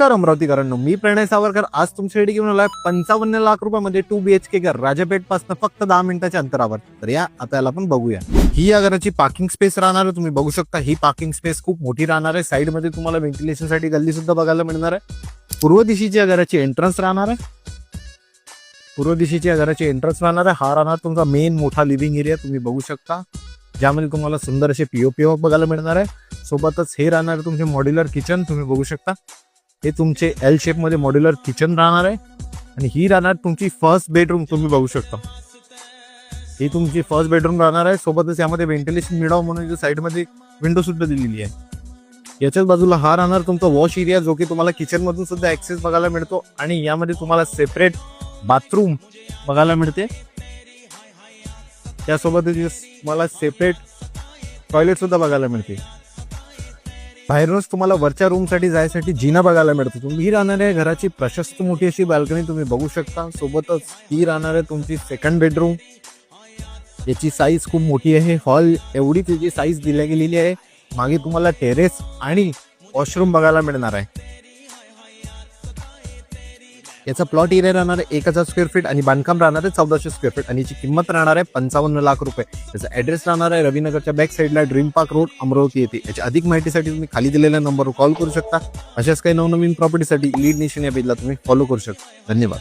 नमस्कार अमरावतीकरांनो, मी प्रणय सावरकर. आज तुमच्यासाठी घेऊन आलोय 55 लाख रुपयामध्ये 2 BHK घर राजापेठ पासून फक्त 10 मिनिटाच्या अंतरावर. तर या आता याला आपण बघूया. ही या घराची पार्किंग स्पेस राहणार आहे. तुम्ही बघू शकता ही पार्किंग स्पेस खूप मोठी राहणार आहे. साइड मध्ये तुम्हाला व्हेंटिलेशन साठी गल्ली सुद्धा बघायला मिळणार आहे. पूर्व दिशेची या घराची एंट्रन्स राहणार आहे. हा राहणार तुमचा मेन मोठा लिव्हिंग एरिया. तुम्ही बघू शकता ज्यामध्ये तुम्हाला सुंदर असे पीओपी बघायला मिळणार आहे. सोबतच हे राहणार आहे तुमचे मॉड्युलर किचन. तुम्ही बघू शकता हे तुमचे एल शेप मध्ये मॉड्युलर किचन राहणार आहे. आणि ही राहणार तुमची फर्स्ट बेडरूम. तुम्ही बघू शकता ही तुमची फर्स्ट बेडरूम राहणार आहे. सोबतच यामध्ये व्हेंटिलेशन मिळावं म्हणून साइड मध्ये विंडो सुद्धा दिलेली आहे. याच्याच बाजूला हा राहणार तुमचा वॉश एरिया, जो की तुम्हाला किचन मधून सुद्धा ऍक्सेस बघायला मिळतो. आणि यामध्ये तुम्हाला सेपरेट बाथरूम बघायला मिळते. त्यासोबतच तुम्हाला सेपरेट टॉयलेट सुद्धा बघायला मिळते. बाहेरूनच तुम्हाला वरच्या रूम साठी जायसाठी जिना बघायला मिळतो. तुम्ही ही राहणार आहे घराची प्रशस्त मोठी अशी बाल्कनी तुम्ही बघू शकता. सोबतच ही राहणार आहे तुमची सेकंड बेडरूम. याची साईज खूप मोठी आहे. हॉल एवढी त्याची साईज दिल्या गेलेली आहे. मागे तुम्हाला टेरेस आणि वॉशरूम बघायला मिळणार आहे. याचा प्लॉट एरिया राहणार आहे 1000 स्क्वेअर फीट आणि बांधकाम राहणार आहे 1400 स्क्वेअर फीट आणि याची किंमत राहणार आहे 55 लाख रुपये. याचा ऍड्रेस राहणार आहे रविनगरच्या बॅक साईडला ड्रीम पार्क रोड अमरावती येथे. याची अधिक माहितीसाठी तुम्ही खाली दिलेल्या नंबरवर कॉल करू शकता. अशाच काही नवनवीन प्रॉपर्टीसाठी लीड नेशन या पेजला तुम्ही फॉलो करू शकता. धन्यवाद.